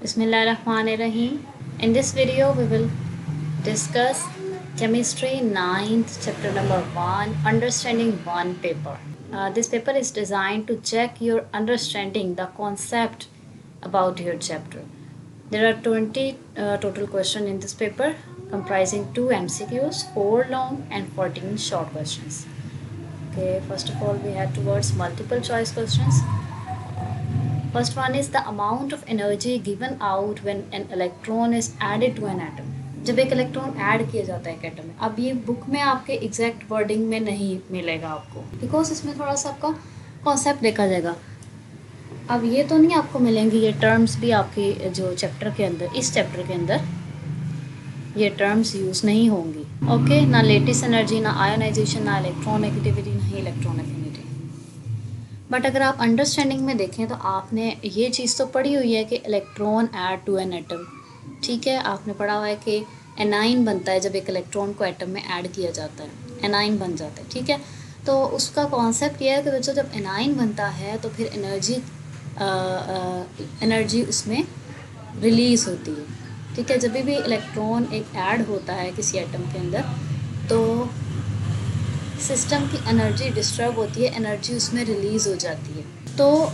Bismillahirrahmanirrahim. In this video, we will discuss Chemistry 9th, chapter number 1, Understanding 1 paper. This paper is designed to check your understanding the concept about your chapter. There are 20 total questions in this paper, comprising 2 MCQs, 4 long and 14 short questions. Okay, first of all, we head towards multiple choice questions. First one is the amount of energy given out when an electron is added to an atom. जब एक electron add किया जाता है एक atom में, अब ये book में आपके एग्जैक्ट वर्डिंग में नहीं मिलेगा आपको, बिकॉज इसमें थोड़ा सा आपका कॉन्सेप्ट देखा जाएगा. अब ये तो नहीं आपको मिलेंगे ये टर्म्स भी आपकी जो चैप्टर के अंदर, इस चैप्टर के अंदर ये टर्म्स यूज़ नहीं होंगी. ओके, ना लेटिस एनर्जी, ना आयोनाइजेशन, ना इलेक्ट्रॉन नेगेटिविटी, ना ही इलेक्ट्रॉन एफिनिटी. बट अगर आप अंडरस्टैंडिंग में देखें तो आपने ये चीज़ तो पढ़ी हुई है कि electron add to an atom. ठीक है, आपने पढ़ा हुआ है कि एनाइन बनता है जब एक इलेक्ट्रॉन को एटम में ऐड किया जाता है, एनाइन बन जाता है. ठीक है, तो उसका कॉन्सेप्ट ये है कि बच्चों जब एनाइन बनता है तो फिर एनर्जी उसमें रिलीज़ होती है. ठीक है, जब भी इलेक्ट्रॉन एक ऐड होता है किसी एटम के अंदर तो सिस्टम की एनर्जी डिस्टर्ब होती है, एनर्जी उसमें रिलीज़ हो जाती है. तो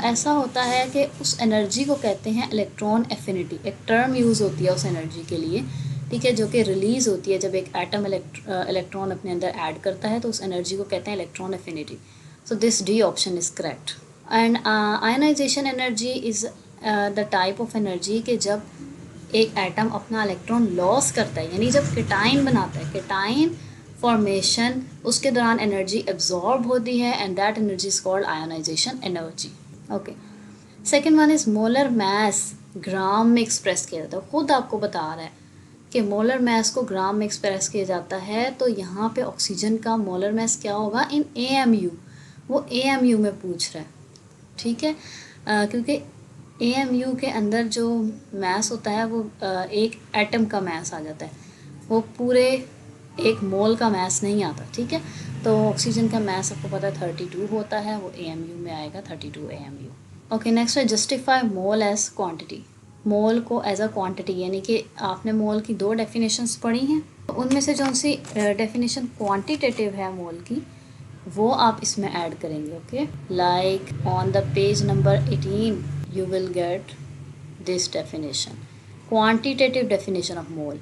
ऐसा होता है कि उस एनर्जी को कहते हैं इलेक्ट्रॉन एफिनिटी. एक टर्म यूज़ होती है उस एनर्जी के लिए, ठीक है, जो कि रिलीज़ होती है जब एक एटम इलेक्ट्रॉन अपने अंदर ऐड करता है तो उस एनर्जी को कहते हैं electron affinity. So this D option is correct. And ionization energy is the type of energy कि जब एक एटम अपना इलेक्ट्रॉन लॉस करता है, यानी जब केटाइन बनाता है, केटाइन फॉर्मेशन, उसके दौरान एनर्जी एब्जॉर्ब होती है and that energy is called ionisation energy. Okay, second one is molar mass gram में एक्सप्रेस किया जाता है. खुद आपको बता रहा है कि मोलर मैस को ग्राम में एक्सप्रेस किया जाता है. तो यहाँ पे ऑक्सीजन का मोलर मैस क्या होगा इन AMU, वो AMU में पूछ रहा है. ठीक है, क्योंकि AMU के अंदर जो मैस होता है वो एक एटम का मैस आ जाता है, वो पूरे एक मोल का मैस नहीं आता. ठीक है, तो ऑक्सीजन का मैस आपको पता है 32 होता है, वो AMU में आएगा 32 AMU. ओके, नेक्स्ट है जस्टिफाई मोल एज क्वांटिटी. मोल को एज अ क्वांटिटी, यानी कि आपने मोल की 2 डेफिनेशंस पढ़ी हैं, तो उनमें से जो सी डेफिनेशन क्वांटिटेटिव है मोल की वो आप इसमें ऐड करेंगे. Okay, like on the page number 18 you will get this definition, quantitative definition of mole.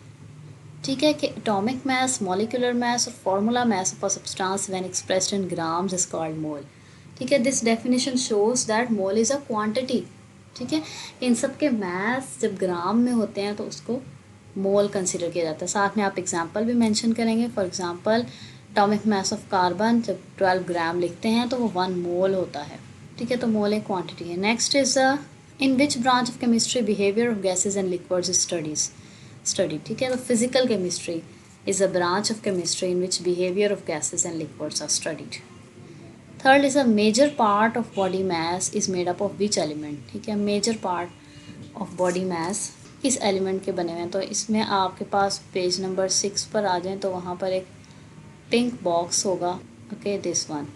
ठीक है, कि एटॉमिक मास, मॉलिक्यूलर मास और formula mass of a substance when expressed in grams is called mole. ठीक है, this definition shows that mole is a quantity. ठीक है, इन सब के मास जब ग्राम में होते हैं तो उसको मोल कंसिडर किया जाता है. साथ में आप एग्जांपल भी मेंशन करेंगे. For example atomic mass of carbon जब 12 ग्राम लिखते हैं तो वो 1 मोल होता है. ठीक है, तो मोल एक क्वान्टिटी है. Next is in which branch of chemistry behaviour of gases and liquids study. ठीक है, तो physical chemistry is a branch of chemistry in which behaviour of gases and liquids are studied. Third is a major part of body mass is made up of which element. ठीक है, major part of body mass किस element के बने हुए हैं. तो इसमें आपके पास पेज नंबर 6 पर आ जाएं तो वहाँ पर एक पिंक बॉक्स होगा. Okay, this one.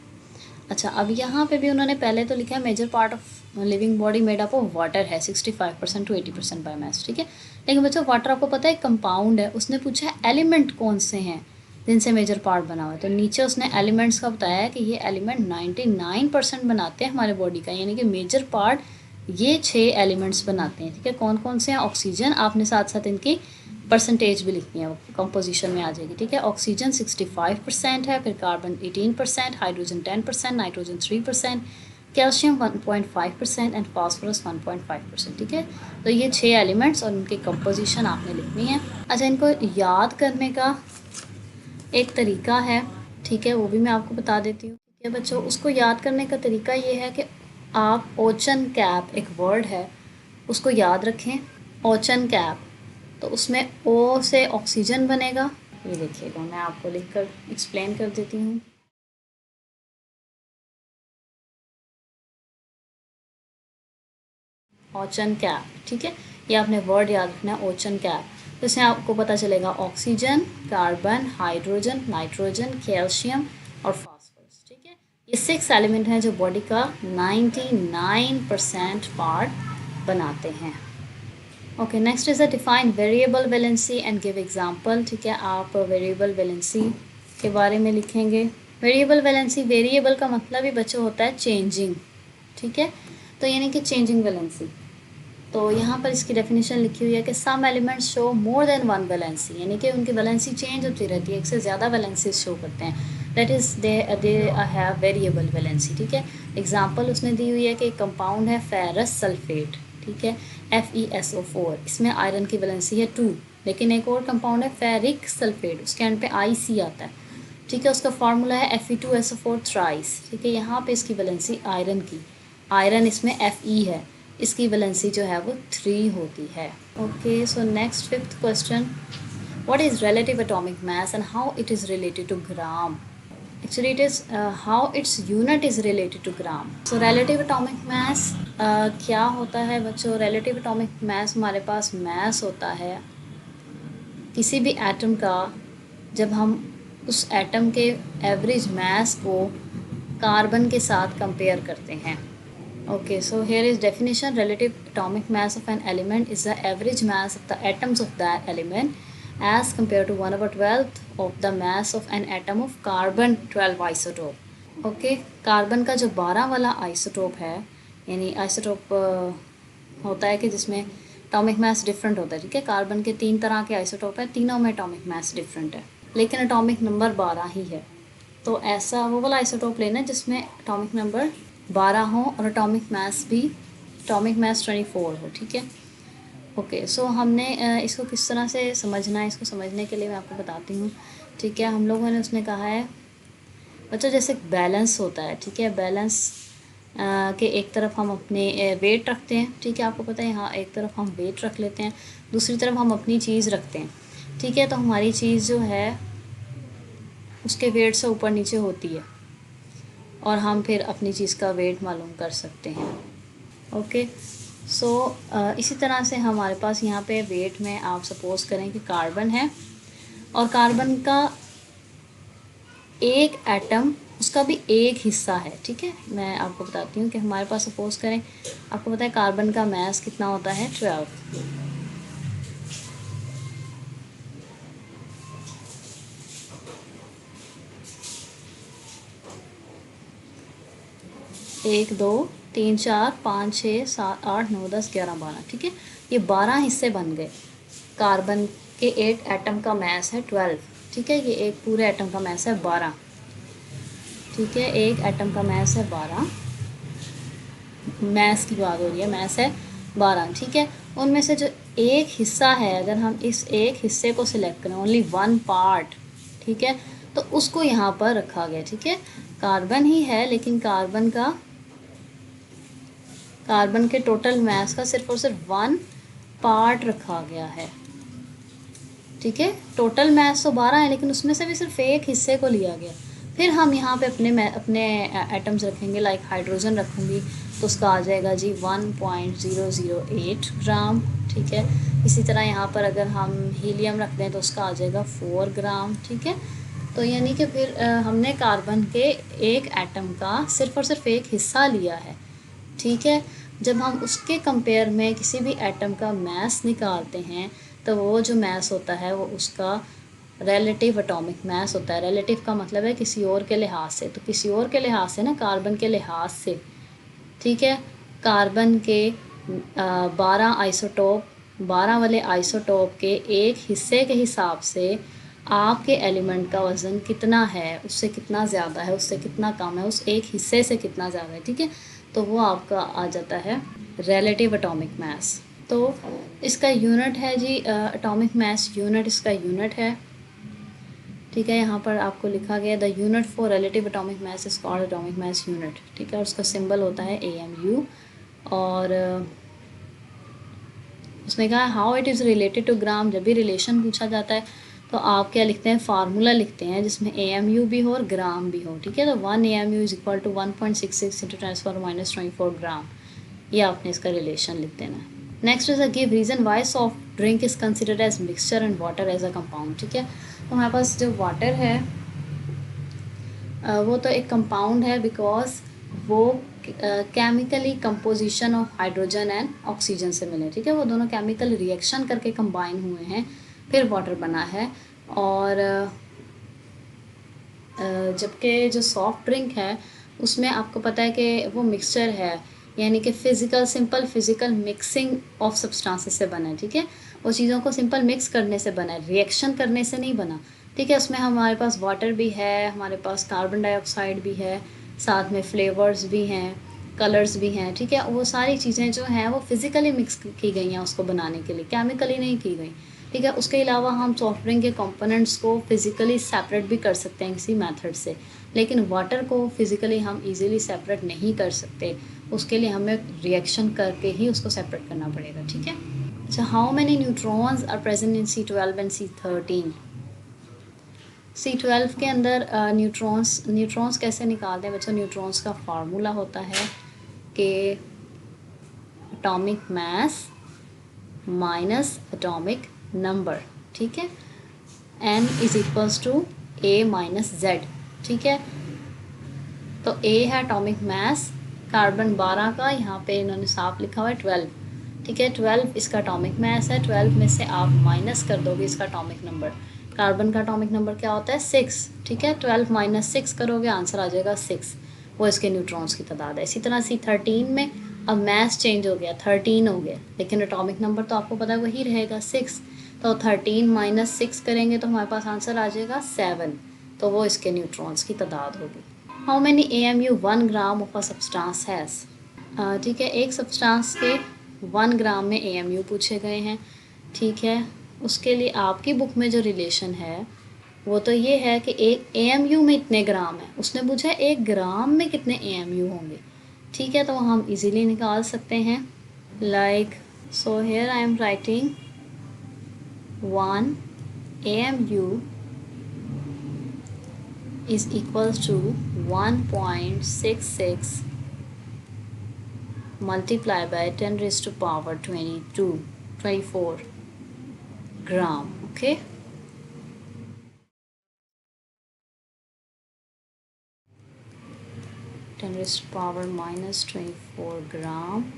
अच्छा, अब यहाँ पे भी उन्होंने पहले तो लिखा है major part of living body made up of water है 65% to 80% बाय मास. ठीक है, लेकिन बच्चों वाटर आपको पता है कंपाउंड है. उसने पूछा है एलिमेंट कौन से हैं जिनसे मेजर पार्ट बना हुआ है, तो नीचे उसने एलिमेंट्स का बताया है कि ये एलिमेंट 99% बनाते हैं हमारे बॉडी का, यानी कि मेजर पार्ट ये 6 एलिमेंट्स बनाते हैं. ठीक है, कौन कौन से हैं. ऑक्सीजन, आपने साथ साथ इनकी परसेंटेज भी लिखनी है, कंपोजिशन में आ जाएगी. ठीक है, ऑक्सीजन 65% है, फिर carbon 18%, hydrogen 10%, nitrogen 3%, calcium 1.5% and phosphorus 1.5%. ठीक है, तो ये 6 एलिमेंट्स और उनकी कंपोजिशन आपने लिखनी है. अच्छा, इनको याद करने का एक तरीका है. ठीक है, वो भी मैं आपको बता देती हूँ. ठीक है बच्चों, उसको याद करने का तरीका ये है कि आप ओशन कैप एक वर्ड है उसको याद रखें. ओशन कैप, तो उसमें O से ऑक्सीजन बनेगा. ये देखिएगा, मैं आपको लिखकर एक्सप्लेन कर देती हूँ. Ocean cap. ठीक है, ये आपने वर्ड याद रखना है, ओशन कैप. तो इसमें आपको पता चलेगा oxygen, carbon, hydrogen, nitrogen, calcium और फास्फोरस. ठीक है, ये 6 एलिमेंट हैं जो बॉडी का 99% पार्ट बनाते हैं. Okay, next is a define variable valency and give example. ठीक है, आप वेरिएबल वैलेंसी के बारे में लिखेंगे। वेरिएबल वैलेंसी, वेरिएबल का मतलब ही बच्चों होता है चेंजिंग। ठीक है, तो यानी कि चेंजिंग वैलेंसी। तो यहाँ पर इसकी डेफिनेशन लिखी हुई है कि some elements show more than one valency, यानी कि उनकी वैलेंसी चेंज होती रहती है, एक से ज़्यादा वैलेंसी शो करते हैं। That is they have variable valency. ठीक है, एग्जांपल उसने दी हुई है कि एक कंपाउंड है फेरस सल्फेट। ठीक है, FeSO4, इसमें आयरन की वैलेंसी है 2। लेकिन एक और कंपाउंड है फेरिक सल्फेट, उसके एंड पे IC आता है। ठीक है, उसका फार्मूला है Fe2SO4 थ्राइस। ठीक है, यहाँ पे इसकी वैलेंसी आयरन की, आयरन इसमें Fe है, इसकी वैलेंसी जो है वो 3 होती है। Okay, so next fifth question, what is relative atomic mass and how it is related to gram. Actually, it is how its unit is related to gram. So relative atomic mass क्या होता है बच्चों? relative atomic mass हमारे पास mass होता है किसी भी atom का, जब हम उस एटम के एवरेज mass को कार्बन के साथ कंपेयर करते हैं। Okay, so here is definition. Relative atomic mass of an element is the average mass of the atoms of that element as compared to 1/12 of the mass of an atom of carbon 12 isotope. Okay, carbon का जो 12 वाला isotope है, यानी isotope होता है कि जिसमें atomic mass different होता है। ठीक है, कार्बन के 3 तरह के आइसोटोप है, तीनों में एटॉमिक मास डिफरेंट है, लेकिन एटॉमिक नंबर 12 ही है। तो ऐसा वो वाला आइसोटोप लेना जिसमें एटॉमिक नंबर 12 हो और एटॉमिक मास 24 हो। ठीक है, ओके, सो हमने इसको किस तरह से समझना है, इसको समझने के लिए मैं आपको बताती हूँ। ठीक है, हम लोगों ने उसने कहा है बच्चों जैसे बैलेंस होता है। ठीक है, बैलेंस के एक तरफ हम अपने वेट रखते हैं। ठीक है, आपको पता है यहाँ एक तरफ हम वेट रख लेते हैं, दूसरी तरफ हम अपनी चीज़ रखते हैं। ठीक है, तो हमारी चीज़ जो है उसके वेट से ऊपर नीचे होती है और हम फिर अपनी चीज़ का वेट मालूम कर सकते हैं। ओके, सो इसी तरह से हमारे पास यहाँ पे वेट में आप सपोज़ करें कि कार्बन है और कार्बन का एक एटम, उसका भी एक हिस्सा है। ठीक है, मैं आपको बताती हूँ कि हमारे पास सपोज़ करें, आपको पता है कार्बन का मास कितना होता है 12। एक, दो, तीन, चार, 5, 6, 7, 8, 9, 10, 11, 12। ठीक है, ये 12 हिस्से बन गए। कार्बन के एक एटम का मास है 12। ठीक है, ये एक पूरे एटम का मास है 12। ठीक है, एक एटम का मास है 12, मास की बात हो रही है, मास है 12। ठीक है, उनमें से जो एक हिस्सा है, अगर हम इस एक हिस्से को सिलेक्ट करें, ओनली वन पार्ट, ठीक है, तो उसको यहाँ पर रखा गया। ठीक है, कार्बन ही है लेकिन कार्बन के टोटल मास का सिर्फ और सिर्फ 1 पार्ट रखा गया है। ठीक है, टोटल मास तो 12 है लेकिन उसमें से भी सिर्फ एक हिस्से को लिया गया। फिर हम यहाँ पे अपने एटम्स रखेंगे, लाइक हाइड्रोजन रखूँगी तो उसका आ जाएगा जी 1.008 ग्राम। ठीक है, इसी तरह यहाँ पर अगर हम हीलियम रख दें तो उसका आ जाएगा 4 ग्राम। ठीक है, तो यानी कि फिर हमने कार्बन के एक एटम का सिर्फ और सिर्फ एक हिस्सा लिया है। ठीक है, जब हम उसके कंपेयर में किसी भी एटम का मास निकालते हैं तो वो जो मास होता है वो उसका रिलेटिव एटॉमिक मास होता है। रिलेटिव का मतलब है किसी और के लिहाज से, तो किसी और के लिहाज से ना, कार्बन के लिहाज से। ठीक है, कार्बन के 12 आइसोटोप, 12 वाले आइसोटोप के एक हिस्से के हिसाब से आपके एलिमेंट का वज़न कितना है, उससे कितना ज़्यादा है, उससे कितना कम है, उस एक हिस्से से कितना ज़्यादा है। ठीक है, तो वो आपका आ जाता है रिलेटिव एटॉमिक मास। तो इसका यूनिट है जी एटॉमिक मास यूनिट, इसका यूनिट है। ठीक है, यहाँ पर आपको लिखा गया the unit for relative atomic mass is called atomic mass unit. ठीक है, और उसका सिंबल होता है AMU। और उसमें कहा how it is related to gram. जब भी रिलेशन पूछा जाता है तो आप क्या लिखते हैं, फार्मूला लिखते हैं जिसमें AMU भी हो और ग्राम भी हो। ठीक है, तो 1 AMU is equal to 1.66 × 10⁻⁻24 gram. ये आपने इसका रिलेशन लिख देना है। Next is a give reason why soft drink is considered as mixture and water as a compound. ठीक है, तो हमारे पास जो वाटर है वो तो एक कंपाउंड है बिकॉज वो chemically composition of hydrogen and oxygen से मिले, ठीक है। वो दोनों केमिकल रिएक्शन करके कंबाइन हुए हैं, फिर वाटर बना है। और जबकि जो सॉफ्ट ड्रिंक है उसमें आपको पता है कि वो मिक्सचर है, यानी कि simple physical mixing of substances से बना है, ठीक है। वो चीज़ों को सिंपल मिक्स करने से बना है, रिएक्शन करने से नहीं बना, ठीक है। उसमें हमारे पास वाटर भी है, हमारे पास कार्बन डाइऑक्साइड भी है, साथ में फ्लेवर्स भी हैं, कलर्स भी हैं, ठीक है। वो सारी चीज़ें जो हैं वो फिज़िकली मिक्स की गई हैं उसको बनाने के लिए, केमिकली नहीं की गई, ठीक है। उसके अलावा हम सॉफ्ट ड्रिंक के कंपोनेंट्स को फिज़िकली सेपरेट भी कर सकते हैं किसी मेथड से, लेकिन वाटर को फिज़िकली हम इजीली सेपरेट नहीं कर सकते, उसके लिए हमें रिएक्शन करके ही उसको सेपरेट करना पड़ेगा, ठीक है। अच्छा, how many neutrons are present in C12 and C13? C12 के अंदर न्यूट्रॉन्स कैसे निकालते हैं बच्चों? न्यूट्रॉन्स का फार्मूला होता है कि atomic mass minus atomic number, ठीक है। N is equals to A minus Z, ठीक है। तो A है एटॉमिक मास कार्बन 12 का, यहाँ पे इन्होंने साफ लिखा हुआ है 12, ठीक है। 12 इसका एटॉमिक मास है, 12 में से आप माइनस कर दोगे इसका एटॉमिक नंबर। कार्बन का एटॉमिक नंबर क्या होता है? 6, ठीक है। 12 माइनस 6 करोगे, आंसर आ जाएगा 6, वो इसके न्यूट्रॉन्स की तादाद है। इसी तरह C13 में अब मास चेंज हो गया, 13 हो गया, लेकिन एटॉमिक नंबर तो आपको पता है वही रहेगा 6, तो 13 माइनस 6 करेंगे तो हमारे पास आंसर आ जाएगा 7, तो वो इसके न्यूट्रॉन्स की तादाद होगी। How many AMU 1 gram of a substance has? ठीक है, एक सब्सटेंस के 1 ग्राम में AMU पूछे गए हैं, ठीक है। उसके लिए आपकी बुक में जो रिलेशन है वो तो ये है कि एक AMU में इतने ग्राम है, उसने पूछा 1 ग्राम में कितने AMU होंगे, ठीक है। तो हम इजीली निकाल सकते हैं, like so here I am writing 1 AMU is equals to 1.66 multiplied by 10 raised to power 24 gram, okay. Ten raised to power minus 24 gram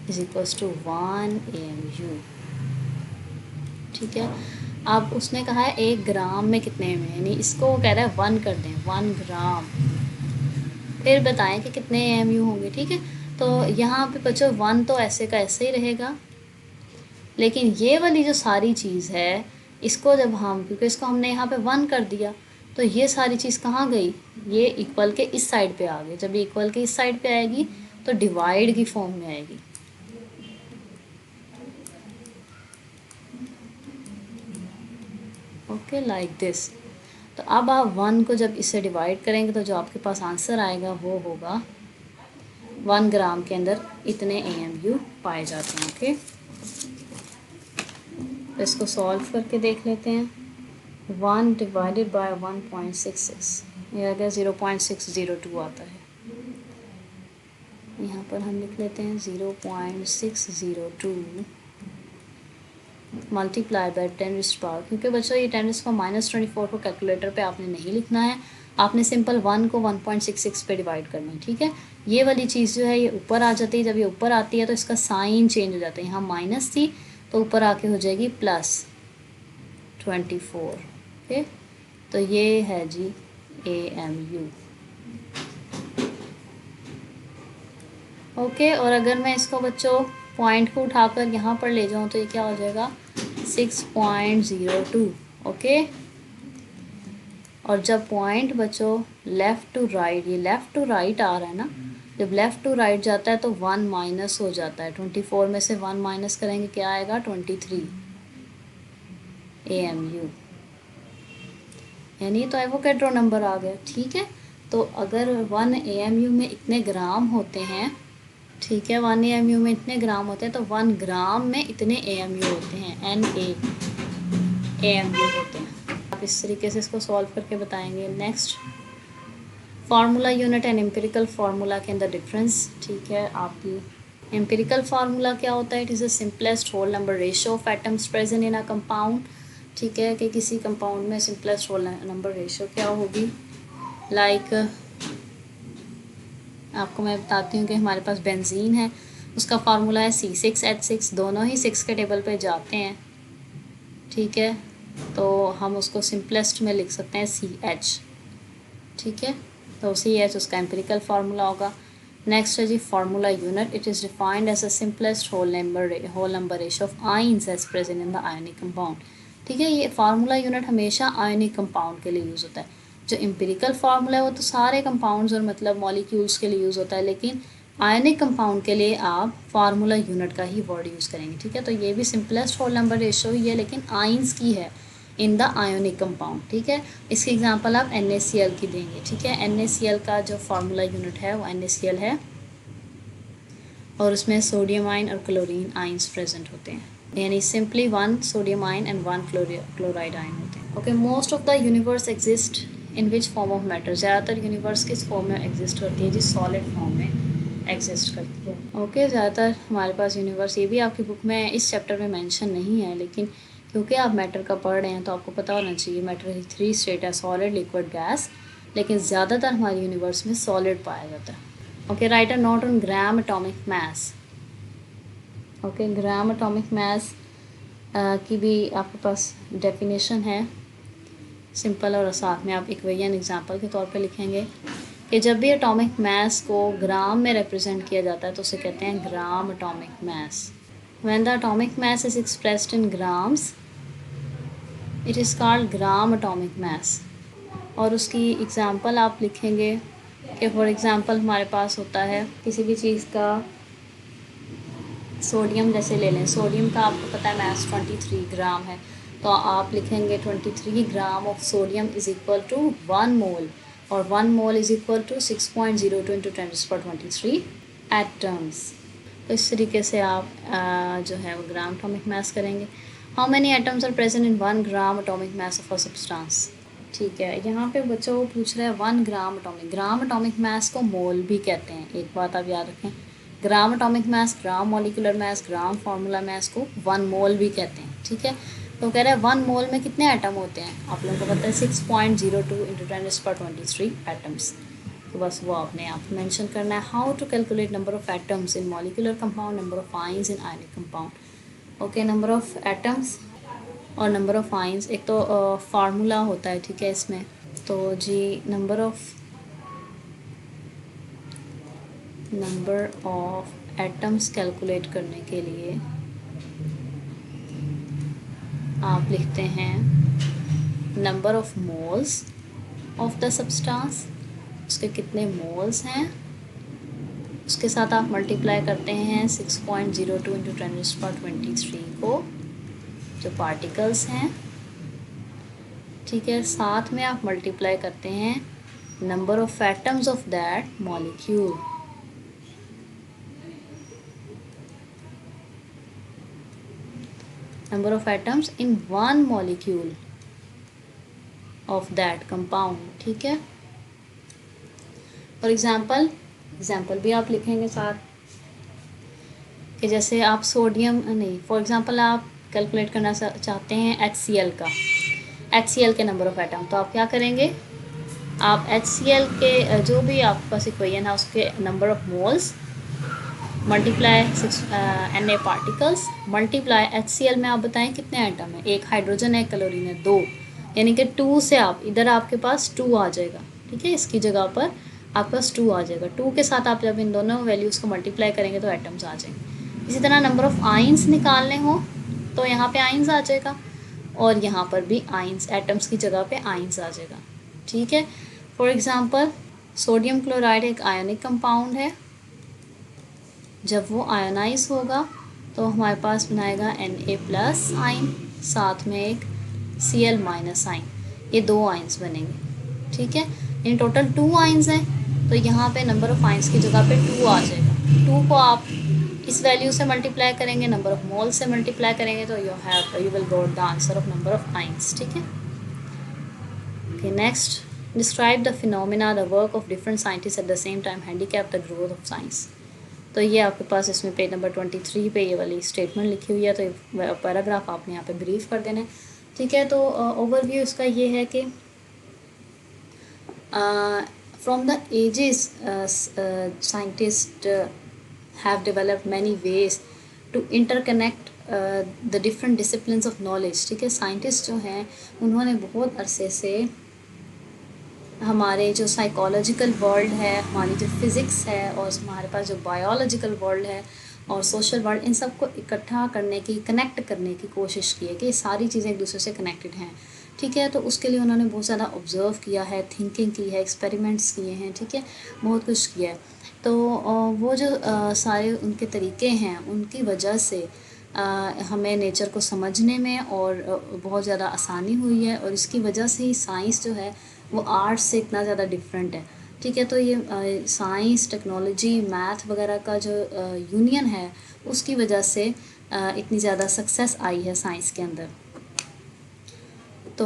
is equals to 1 AMU, ठीक है। अब उसने कहा है 1 ग्राम में कितने में, यानी इसको वो कह रहा है 1 कर दें, 1 ग्राम, फिर बताएं कि कितने AMU होंगे, ठीक है। तो यहाँ पे बच्चों 1 तो ऐसे का ऐसे ही रहेगा, लेकिन ये वाली जो सारी चीज़ है इसको जब हम, क्योंकि इसको हमने यहाँ पे 1 कर दिया, तो ये सारी चीज़ कहाँ गई? ये इक्वल के इस साइड पे आ गई। जब ये इक्वल के इस साइड पे आएगी तो डिवाइड की फॉर्म में आएगी, ओके, लाइक दिस। तो अब आप 1 को जब इससे डिवाइड करेंगे तो जो आपके पास आंसर आएगा वो होगा 1 ग्राम के अंदर इतने AMU पाए जाते हैं, ओके। तो इसको सॉल्व करके देख लेते हैं। 1 डिवाइडेड बाय 1.66, ये आ गया 0.602 आता है। यहाँ पर हम लिख लेते हैं 0.602 मल्टीप्लाई बाय 10 रेज़्ड पावर, क्योंकि बच्चों ये 10 रेज़्ड पावर माइनस 24 को कैलकुलेटर पे आपने नहीं लिखना है, आपने सिंपल 1 को 1.66 पे डिवाइड करना है, ठीक है। ये वाली चीज़ जो है ये ऊपर आ जाती है, जब ये ऊपर आती है तो इसका साइन चेंज हो जाता है, यहाँ माइनस थी तो ऊपर आके हो जाएगी प्लस 24, ओके। तो ये है जी AMU, ओके। और अगर मैं इसको बच्चों पॉइंट को उठाकर यहाँ पर ले जाऊँ तो ये क्या हो जाएगा 6.02, ओके। और जब पॉइंट बच्चों लेफ़्ट टू राइट, ये लेफ़्ट टू राइट आ रहा है ना, जब लेफ़्ट टू राइट जाता है तो 1 माइनस हो जाता है, 24 में से 1 माइनस करेंगे क्या आएगा 23 AMU, यानी तो एवोगैड्रो नंबर आ गया, ठीक है। तो अगर 1 AMU में इतने ग्राम होते हैं, ठीक है, 1 AMU में इतने ग्राम होते हैं, तो 1 ग्राम में इतने AMU होते हैं, NA AMU होते हैं। आप इस तरीके से इसको सॉल्व करके बताएंगे। Next, formula unit and empirical formula के अंदर डिफरेंस, ठीक है। आपकी एम्पिरिकल फार्मूला क्या होता है? It is the simplest whole number ratio of atoms present in a compound, ठीक है, कि किसी कंपाउंड में सिंपलेस्ट होल नंबर रेशियो क्या होगी, लाइक आपको मैं बताती हूँ कि हमारे पास बेंजीन है, उसका फार्मूला है C6H6, दोनों ही 6 के टेबल पे जाते हैं, ठीक है। तो हम उसको सिंपलेस्ट में लिख सकते हैं CH, ठीक है। तो CH उसका एम्पिरिकल फार्मूला होगा। नेक्स्ट है जी formula unit, it is defined as a simplest whole number ratio of ions as present in the ionic compound, ठीक है। ये फार्मूला यूनिट हमेशा आयनिक कंपाउंड के लिए यूज़ होता है। जो एम्पिरिकल फार्मूला है वो तो सारे कंपाउंड्स और मतलब मॉलिक्यूल्स के लिए यूज़ होता है, लेकिन आयनिक कंपाउंड के लिए आप फार्मूला यूनिट का ही वर्ड यूज़ करेंगे, ठीक है। तो ये भी सिंपलेस्ट होल नंबर रेशियो ही है, लेकिन आयंस की है इन द आयोनिक कंपाउंड, ठीक है। इसकी एग्जांपल आप NaCl की देंगे, ठीक है। NaCl का जो फार्मूला यूनिट है वो NaCl है, और उसमें सोडियम आयन और क्लोरीन आयंस प्रेजेंट होते हैं, यानी simply 1 sodium ion and 1 chloride ion होते हैं। Okay, most of the universe exist in which form of matter, ज़्यादातर यूनिवर्स किस फॉर्म में एग्जिस्ट करती है जी, सॉलिड फॉर्म में एग्जिस्ट करती है। ओके, ज़्यादातर हमारे पास यूनिवर्स, ये भी आपकी बुक में इस चैप्टर में मेंशन नहीं है, लेकिन क्योंकि आप मैटर का पढ़ रहे हैं तो आपको पता होना चाहिए मैटर 3 स्टेट है, सॉलिड, लिक्विड, गैस, लेकिन ज़्यादातर हमारे यूनिवर्स में सॉलिड पाया जाता है। Okay, right a note on gram atomic mass. Okay, gram atomic मास की भी आपके पास डेफिनेशन है सिंपल, और साथ में आप इक्वेशन एग्जांपल के तौर पे लिखेंगे कि जब भी एटॉमिक मास को ग्राम में रिप्रेजेंट किया जाता है तो उसे कहते हैं ग्राम atomic mass. When the atomic mass is expressed in grams it is called gram atomic मास। और उसकी एग्जांपल आप लिखेंगे कि फॉर एग्जांपल हमारे पास होता है किसी भी चीज़ का, सोडियम जैसे ले लें, सोडियम का आपको पता है मास 23 ग्राम है, तो आप लिखेंगे 23 gram of sodium is equal to 1 mole, और 1 mole is equal to 6.02 into 10⁻23 atoms. तो इस तरीके से आप जो है वो ग्राम एटॉमिक मास करेंगे। How many atoms are present in 1 gram atomic mass of a substance, ठीक है। यहाँ पे बच्चों वो पूछ रहा है 1 ग्राम एटॉमिक मास को मोल भी कहते हैं, एक बात आप याद रखें, gram atomic mass, gram molecular mass, gram formula mass को 1 मोल भी कहते हैं, ठीक है। तो कह रहा है 1 मोल में कितने एटम होते हैं, आप लोगों को पता है 6.02 इंटू 10⁻23 एटम्स। तो बस वो आपने आप मेंशन करना है। How to calculate number of atoms in molecular compound, number of ions in ionic compound. Okay, number of atoms और नंबर ऑफ आयंस, एक तो फार्मूला होता है, ठीक है इसमें। तो जी नंबर ऑफ एटम्स कैलकुलेट करने के लिए आप लिखते हैं number of moles of the substance, उसके कितने मोल्स हैं, उसके साथ आप मल्टीप्लाई करते हैं 6.02 इंटू 10⁻23 को, जो पार्टिकल्स हैं, ठीक है। साथ में आप मल्टीप्लाई करते हैं number of atoms of that molecule, number of atoms in 1 molecule of that compound, ठीक है। फॉर एग्जाम्पल भी आप लिखेंगे साथ कि जैसे आप सोडियम नहीं, फॉर एग्जांपल आप कैलकुलेट करना चाहते हैं HCl के नंबर ऑफ एटम, तो आप क्या करेंगे, आप HCl के जो भी आपके पास इक्वेशन है उसके number of moles multiply Na particles multiply HCl में आप बताएं कितने एटम है, एक हाइड्रोजन है, एक क्लोरीन है, 2, यानी कि 2 से आप इधर आपके पास 2 आ जाएगा, ठीक है। इसकी जगह पर आपके पास 2 आ जाएगा, 2 के साथ आप जब इन दोनों वैल्यूज़ को मल्टीप्लाई करेंगे तो एटम्स आ जाएंगे। इसी तरह नंबर ऑफ आयंस निकालने हो तो यहाँ पे आयंस आ जाएगा, और यहाँ पर भी आयंस, एटम्स की जगह पे आयंस आ जाएगा, ठीक है। फॉर एग्जांपल सोडियम क्लोराइड एक आयनिक कंपाउंड है, जब वो आयनाइज होगा तो हमारे पास बनाएगा Na+ आयन, साथ में एक Cl- आयन, ये 2 आयंस बनेंगे, ठीक है। इन टोटल 2 आयंस हैं, तो यहाँ पे नंबर ऑफ आयंस की जगह पे 2 आ जाएगा। 2 को आप इस वैल्यू से मल्टीप्लाई करेंगे, नंबर ऑफ मोल से मल्टीप्लाई करेंगे, तो you will got the answer of number of ions, ठीक है। Okay, next describe the phenomena the work of different scientist at the same time handicap the growth of science. तो ये आपके पास इसमें page number 23 पे ये वाली स्टेटमेंट लिखी हुई है, तो पैराग्राफ आपने यहाँ पे ब्रीफ कर देना है, ठीक है। तो ओवरव्यू इसका ये है कि From the ages, scientists have developed many ways to interconnect the different disciplines of knowledge. ठीक है, साइंटिस्ट जो हैं उन्होंने बहुत अरसे से हमारे जो साइकोलॉजिकल वर्ल्ड है, हमारी जो फिज़िक्स है और हमारे पास जो बायोलॉजिकल वर्ल्ड है और सोशल वर्ल्ड, इन सब को इकट्ठा करने की, कनेक्ट करने की कोशिश की है कि ये सारी चीज़ें एक दूसरे से कनेक्टेड हैं। ठीक है, तो उसके लिए उन्होंने बहुत ज़्यादा ऑब्ज़र्व किया है, थिंकिंग की है, एक्सपेरिमेंट्स किए हैं। ठीक है, बहुत कुछ किया है। तो वो जो सारे उनके तरीके हैं, उनकी वजह से हमें नेचर को समझने में और बहुत ज़्यादा आसानी हुई है, और इसकी वजह से ही साइंस जो है वो आर्ट से इतना ज़्यादा डिफरेंट है। ठीक है, तो ये साइंस, टेक्नोलॉजी, मैथ वगैरह का जो यूनियन है, उसकी वजह से इतनी ज़्यादा सक्सेस आई है साइंस के अंदर। तो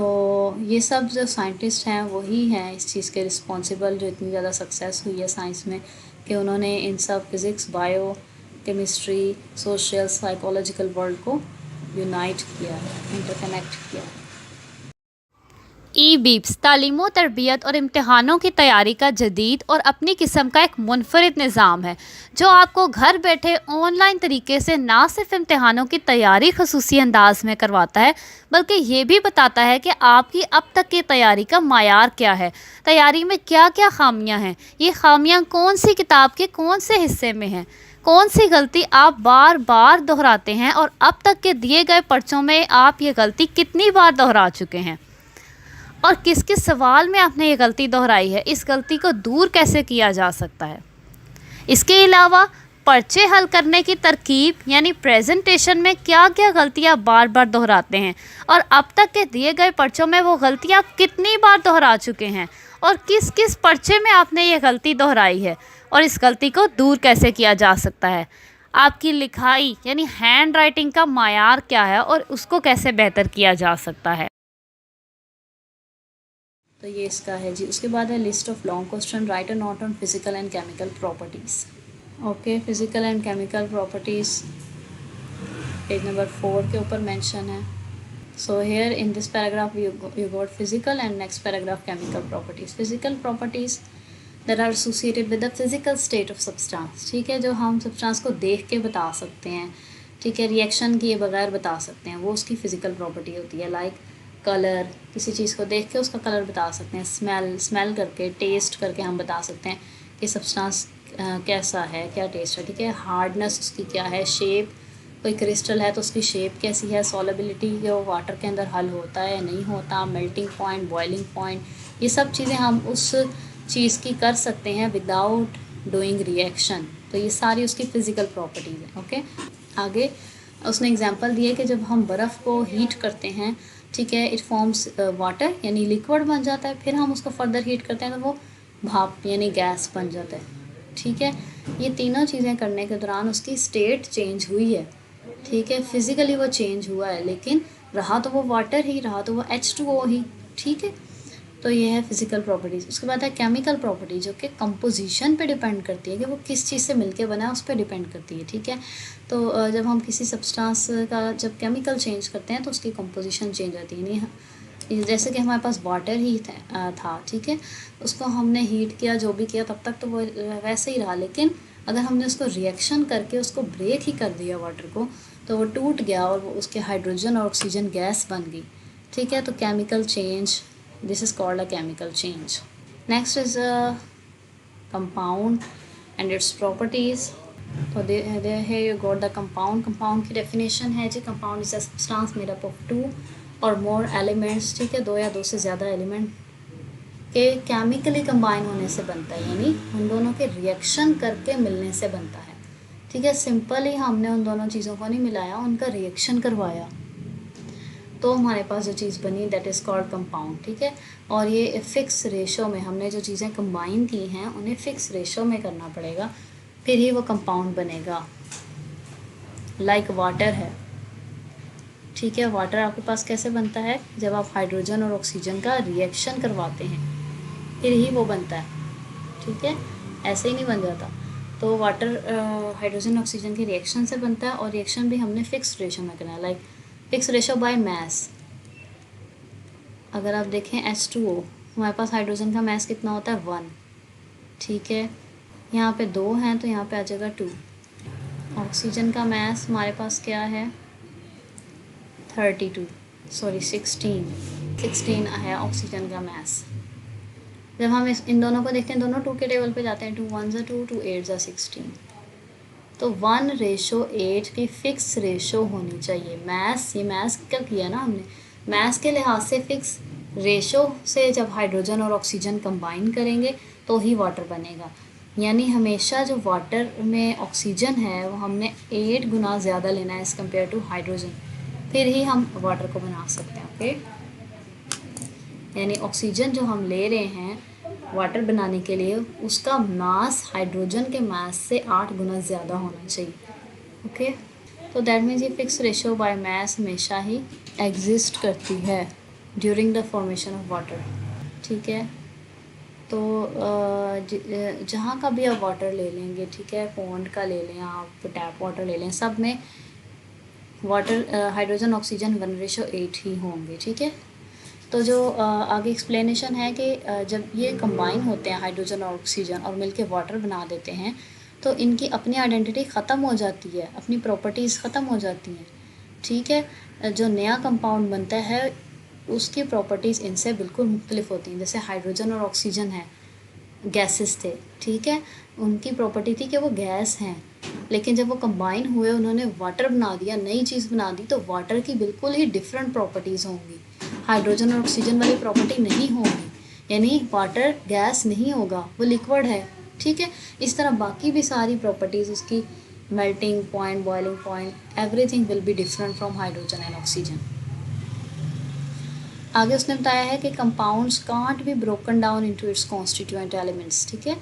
ये सब जो साइंटिस्ट हैं वही हैं इस चीज़ के रिस्पॉन्सिबल, जो इतनी ज़्यादा सक्सेस हुई है साइंस में, कि उन्होंने इन सब physics, bio, chemistry, social, psychological world को यूनाइट किया, इंटरकनेक्ट किया। ई बीप्स तालीम व तरबियत और इम्तहानों की तैयारी का जदीद और अपनी किस्म का एक मुनफरिद निज़ाम है जो आपको घर बैठे ऑनलाइन तरीके से ना सिर्फ इम्तहानों की तैयारी खसूसी अंदाज में करवाता है, बल्कि ये भी बताता है कि आपकी अब तक की तैयारी का मायार क्या है, तैयारी में क्या क्या खामियां हैं, ये खामियां कौन सी किताब के कौन से हिस्से में हैं, कौन सी गलती आप बार बार दोहराते हैं और अब तक के दिए गए पर्चों में आप ये गलती कितनी बार दोहरा चुके हैं, और किस किस सवाल में आपने ये गलती दोहराई है, इस गलती को दूर कैसे किया जा सकता है। इसके अलावा पर्चे हल करने की तरकीब यानी प्रेजेंटेशन में क्या क्या गलतियाँ बार बार दोहराते हैं, और अब तक के दिए गए पर्चों में वो गलतियाँ कितनी बार दोहरा चुके हैं, और किस किस पर्चे में आपने ये गलती दोहराई है, और इस गलती को दूर कैसे किया जा सकता है। आपकी लिखाई यानी हैंड राइटिंग का मायार क्या है और उसको कैसे बेहतर किया जा सकता है। तो ये इसका है जी। उसके बाद है list of long question, write a note on physical and chemical properties. Okay, physical and chemical properties page number 4 के ऊपर मेंशन है। So here in this paragraph you got physical and next paragraph chemical properties. Physical properties that are associated with the physical state of substance. ठीक है, जो हम substance को देख के बता सकते हैं, ठीक है, रिएक्शन किए बगैर बता सकते हैं, वो उसकी फ़िज़िकल प्रॉपर्टी होती है। लाइक कलर, किसी चीज़ को देख के उसका कलर बता सकते हैं। स्मेल करके, टेस्ट करके हम बता सकते हैं कि सब्सटेंस कैसा है, क्या टेस्ट है। ठीक है, हार्डनेस उसकी क्या है, शेप, कोई क्रिस्टल है तो उसकी शेप कैसी है, सॉलेबिलिटी कि वो वाटर के अंदर हल होता है नहीं होता, मेल्टिंग पॉइंट, बॉइलिंग पॉइंट, ये सब चीज़ें हम उस चीज़ की कर सकते हैं विदाउट डूइंग रिएक्शन। तो ये सारी उसकी फ़िज़िकल प्रॉपर्टीज़ हैं। ओके, आगे उसने एग्जांपल दिए कि जब हम बर्फ़ को हीट करते हैं, ठीक है, इट फॉर्म्स वाटर यानी लिक्विड बन जाता है, फिर हम उसको फर्दर हीट करते हैं तो वो भाप यानी गैस बन जाता है। ठीक है, ये तीनों चीज़ें करने के दौरान उसकी स्टेट चेंज हुई है। ठीक है, फिज़िकली वो चेंज हुआ है, लेकिन रहा तो वो वाटर ही, रहा तो वो H2O ही। ठीक है, तो ये है फिज़िकल प्रॉपर्टीज़। उसके बाद है केमिकल प्रॉपर्टी, जो कि कंपोजिशन पे डिपेंड करती है कि वो किस चीज़ से मिलके बना है, उस पर डिपेंड करती है। ठीक है, तो जब हम किसी सब्सटेंस का जब केमिकल चेंज करते हैं तो उसकी कंपोजिशन चेंज होती है। यानी जैसे कि हमारे पास वाटर ही था, ठीक है, उसको हमने हीट किया, जो भी किया, तब तक तो वो वैसे ही रहा, लेकिन अगर हमने उसको रिएक्शन करके उसको ब्रेक ही कर दिया वाटर को, तो वो टूट गया और वो उसके हाइड्रोजन और ऑक्सीजन गैस बन गई। ठीक है, तो chemical change, this is called a chemical change. Next is a compound and its properties. So there here you got the compound. Compound की definition है जी, compound is a substance made up of two or more elements. ठीक है, दो या दो से ज़्यादा element के केमिकली कंबाइन होने से बनता है, यानी उन दोनों के रिएक्शन करके मिलने से बनता है। ठीक है, सिंपली हमने उन दोनों चीज़ों को नहीं मिलाया, उनका रिएक्शन करवाया, तो हमारे पास जो चीज़ बनी दैट इज़ कॉल्ड कंपाउंड। ठीक है, और ये फ़िक्स रेशो में हमने जो चीज़ें कंबाइन की हैं उन्हें फ़िक्स रेशो में करना पड़ेगा, फिर ही वो कंपाउंड बनेगा। लाइक वाटर है, ठीक है, वाटर आपके पास कैसे बनता है, जब आप हाइड्रोजन और ऑक्सीजन का रिएक्शन करवाते हैं फिर ही वो बनता है। ठीक है, ऐसे ही नहीं बन जाता। तो वाटर हाइड्रोजन ऑक्सीजन के रिएक्शन से बनता है, और रिएक्शन भी हमने फ़िक्स रेशो में करना है, like fix ratio by mass. अगर आप देखें H2O, हमारे पास हाइड्रोजन का मैस कितना होता है 1, ठीक है। यहाँ पे 2 हैं तो यहाँ पे आ जाएगा 2। ऑक्सीजन का मास हमारे पास क्या है 16 है ऑक्सीजन का मास। जब हम इन दोनों को देखते हैं, दोनों 2 के टेबल पे जाते हैं, 2 1 2 2 8 16, तो 1:8 की फिक्स रेशो होनी चाहिए। मैस, ये मैस क्या किया ना हमने, मैस के लिहाज से फिक्स रेशो से जब हाइड्रोजन और ऑक्सीजन कंबाइन करेंगे तो ही वाटर बनेगा। यानी हमेशा जो वाटर में ऑक्सीजन है वो हमने 8 गुना ज़्यादा लेना है एज़ कम्पेयर टू हाइड्रोजन, फिर ही हम वाटर को बना सकते हैं। ओके, यानी ऑक्सीजन जो हम ले रहे हैं वाटर बनाने के लिए, उसका मास हाइड्रोजन के मास से 8 गुना ज़्यादा होना चाहिए। ओके, तो दैट मीन्स ये फिक्स रेशो बाय मास हमेशा ही एग्जिस्ट करती है during the formation of water. ठीक है, तो जहाँ का भी आप वाटर ले लेंगे, ठीक है, पॉन्ड का ले लें आप, टैप वाटर ले लें, सब में वाटर हाइड्रोजन ऑक्सीजन 1:8 ही होंगे। ठीक है, तो जो आगे एक्सप्लेनेशन है कि जब ये कंबाइन होते हैं हाइड्रोजन और ऑक्सीजन और मिलके वाटर बना देते हैं तो इनकी अपनी आइडेंटिटी ख़त्म हो जाती है, अपनी प्रॉपर्टीज़ ख़त्म हो जाती हैं। ठीक है, जो नया कंपाउंड बनता है उसकी प्रॉपर्टीज़ इनसे बिल्कुल मुख्तलिफ होती हैं। जैसे हाइड्रोजन और ऑक्सीजन है, गैसेस थे, ठीक है, उनकी प्रॉपर्टी थी कि वो गैस हैं, लेकिन जब वो कंबाइन हुए, उन्होंने वाटर बना दिया, नई चीज़ बना दी, तो वाटर की बिल्कुल ही डिफरेंट प्रॉपर्टीज़ होंगी, हाइड्रोजन और ऑक्सीजन वाली प्रॉपर्टी नहीं होगी। यानी वाटर गैस नहीं होगा, वो लिक्विड है। ठीक है, इस तरह बाकी भी सारी प्रॉपर्टीज़ उसकी, melting point, boiling point, everything will be different from hydrogen and oxygen. आगे उसने बताया है कि compounds can't be broken down into its constituent elements. ठीक है,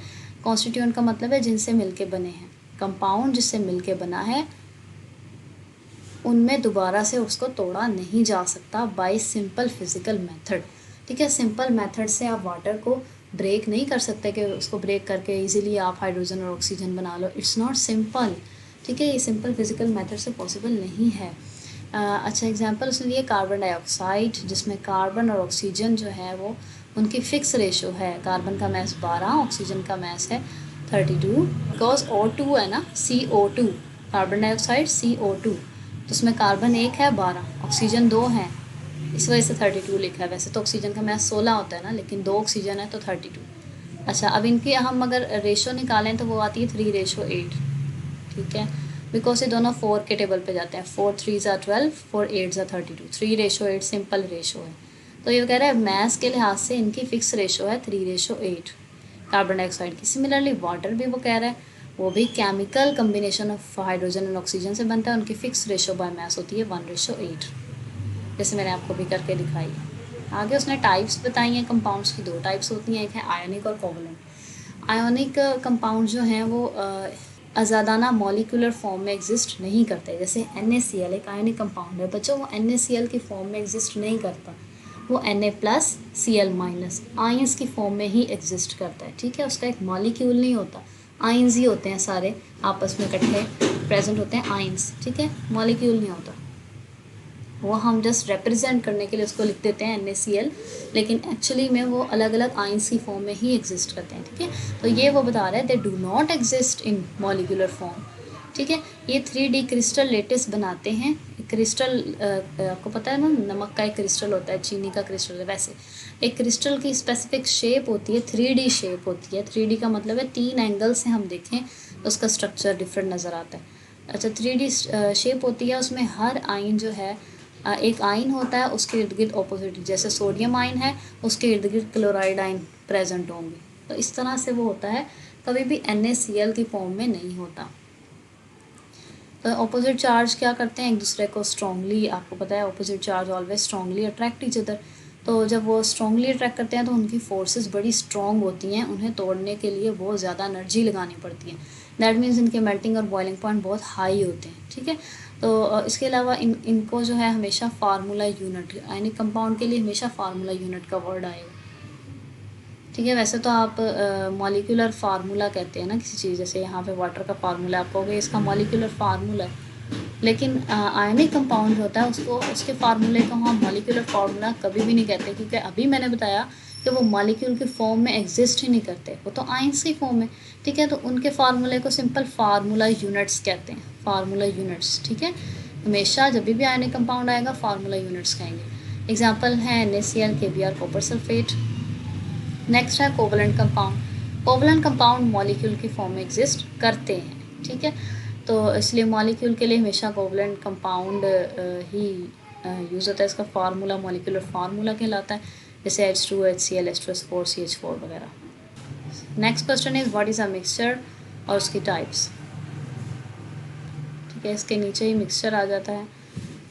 कॉन्स्टिट्यूएंट का मतलब है जिनसे मिलके बने हैं। कंपाउंड जिससे मिलके बना है उनमें दोबारा से उसको तोड़ा नहीं जा सकता बाय सिंपल फिजिकल मेथड। ठीक है, सिंपल मेथड से आप वाटर को ब्रेक नहीं कर सकते कि उसको ब्रेक करके इजीली आप हाइड्रोजन और ऑक्सीजन बना लो। It's not simple. ठीक है, ये सिंपल फिजिकल मेथड से पॉसिबल नहीं है। अच्छा एग्जांपल उसने लिए कार्बन डाइऑक्साइड, जिसमें कार्बन और ऑक्सीजन जो है वो उनकी फ़िक्स रेशो है। कार्बन का मास 12, ऑक्सीजन का मास है 32, बिकॉज O2 है ना, CO2, कार्बन डाइऑक्साइड CO2, तो उसमें कार्बन 1 है 12, ऑक्सीजन 2 है, इस वजह से 32 लिखा है। वैसे तो ऑक्सीजन का मास 16 होता है ना, लेकिन 2 ऑक्सीजन है तो 32। अच्छा, अब इनकी हम अगर रेशो निकालें तो वो आती है 3:8। ठीक है, बिकॉज ये दोनों 4 के टेबल पे जाते हैं, 4 3s are 12, 4 8s are 32, 3:8 simple ratio है। तो ये कह रहा है मैस के लिहाज से इनकी फ़िक्स रेशो है 3:8 कार्बन डाइऑक्साइड की। सिमिलरली वाटर भी वो कह रहा है, वो भी केमिकल कम्बिनेशन ऑफ हाइड्रोजन और ऑक्सीजन से बनता है, उनकी फ़िक्स रेशो बाय मैस होती है 1:8, जैसे मैंने आपको भी करके दिखाई है। आगे उसने टाइप्स बताई हैं कंपाउंड्स की। 2 टाइप्स होती हैं, एक है आयोनिक और कोवलेंट। आयोनिक कंपाउंड जो हैं वो आज़ादाना मॉलिक्यूलर फॉर्म में एग्जिस्ट नहीं करते। जैसे NaCl एक आयोनिक कंपाउंड है बच्चों, वो NaCl की फॉर्म में एग्जिस्ट नहीं करता, वो Na+Cl- आयंस की फॉर्म में ही एग्जिस्ट करता है। ठीक है, उसका एक मॉलिक्यूल नहीं होता, आयंस ही होते हैं, सारे आपस में इकट्ठे प्रेजेंट होते हैं आयंस। ठीक है, मॉलिक्यूल नहीं होता, वो हम जस्ट रिप्रेजेंट करने के लिए उसको लिख देते हैं NaCl, लेकिन एक्चुअली में वो अलग अलग आयंस की फॉर्म में ही एग्जिस्ट करते हैं। ठीक है, तो ये वो बता रहा है they do not exist in molecular form. ठीक है, ये 3D क्रिस्टल लेटिस बनाते हैं। क्रिस्टल आपको पता है ना, नमक का एक क्रिस्टल होता है, चीनी का क्रिस्टल है, वैसे एक क्रिस्टल की स्पेसिफिक शेप होती है, 3D शेप होती है। 3D का मतलब है 3 एंगल से हम देखें तो उसका स्ट्रक्चर डिफरेंट नज़र आता है। अच्छा, 3D शेप होती है, उसमें हर आयन जो है, एक आयन होता है, उसके इर्द गिर्द ऑपोजिट, जैसे सोडियम आयन है उसके इर्द गिर्द क्लोराइड आयन प्रेजेंट होंगे। तो इस तरह से वो होता है, कभी भी NaCl की फॉर्म में नहीं होता। तो ऑपोजिट चार्ज क्या करते हैं, एक दूसरे को स्ट्रांगली, आपको पता है opposite charge always strongly attract each other. तो जब वो स्ट्रांगली अट्रैक्ट करते हैं तो उनकी फोर्सेस बड़ी स्ट्रॉन्ग होती हैं, उन्हें तोड़ने के लिए बहुत ज़्यादा एनर्जी लगानी पड़ती है। दैट मीन्स इनके मेल्टिंग और बॉइलिंग पॉइंट बहुत हाई होते हैं। ठीक है, तो इसके अलावा इनको जो है हमेशा फार्मूला यूनिट, आयनिक कंपाउंड के लिए हमेशा फार्मूला यूनिट का वर्ड आएगा। ठीक है, वैसे तो आप मॉलिक्यूलर फार्मूला कहते हैं ना किसी चीज़, जैसे यहाँ पे वाटर का फार्मूला आप कहोगे इसका मॉलिक्यूलर फार्मूला है, लेकिन आयनिक कंपाउंड होता है उसको, उसके फार्मूले को हम मॉलिक्यूलर फार्मूला कभी भी नहीं कहते, क्योंकि अभी मैंने बताया कि वो मॉलिक्यूल की फॉर्म में एग्जिस्ट ही नहीं करते, वो तो आयंस की फॉर्म में, ठीक है। तो उनके फार्मूले को सिंपल फार्मूला यूनिट्स कहते हैं, फार्मूला यूनिट्स, ठीक है। हमेशा जब भी आयनिक कंपाउंड आएगा फार्मूला यूनिट्स कहेंगे। एग्जाम्पल है NaCl, KBr, copper sulphate. Next है covalent compound. Covalent compound molecule की फॉर्म में एग्जिस्ट करते हैं, ठीक है। तो इसलिए मॉलिक्यूल के लिए हमेशा कोवलेंट कंपाउंड ही यूज़ होता है। इसका फार्मूला मॉलिक्यूलर फार्मूला कहलाता है, जैसे H2, HCl, H2SO4, CH4 वगैरह। Next question is what is a mixture और उसकी टाइप्स, ठीक है। इसके नीचे ही मिक्सचर आ जाता है,